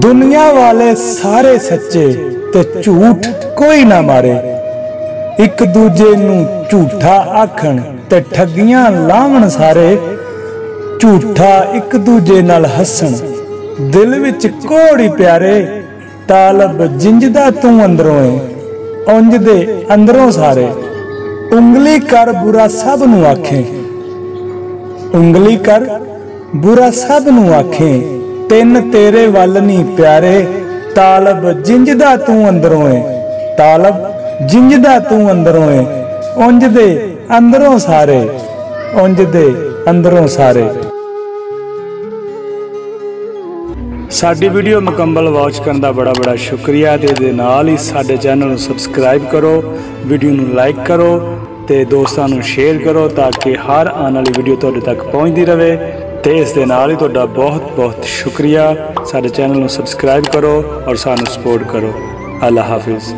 दुनिया वाले सारे सच्चे ते झूठ कोई ना मारे। एक दूजे नू झूठा आखण ते ठगियां लावण सारे। झूठा एक दूजे नाल हसन दिल विच कोड़ी प्यारे। तालब जिंजदा तू अंदरों है उंज दे अंदरों सारे। उंगली कर बुरा सब नू आखे, उंगली कर बुरा सब नू आखे। तिन तेरे वल नी प्यारे। तालब जिंजदा तू अंदरों है, तालब जिंजदा तू अंदरों है उंज दे अंदरों सारे, उंज दे अंदरों सारे। साडी वीडियो मुकम्मल वॉच करने का बड़ा बड़ा शुक्रिया। दे नाल ही साडे चैनल नूं सबसक्राइब करो, वीडियो नूं लाइक करो ते दोस्तां नूं शेयर करो ताकि हर आने वाली वीडियो तुहाडे तक पहुंचती रहे। तो इस दे नाल ही तुहाडा बहुत बहुत शुक्रिया। साडे चैनल नूं सबसक्राइब करो और सानूं सपोर्ट करो। अल्लाह हाफिज़।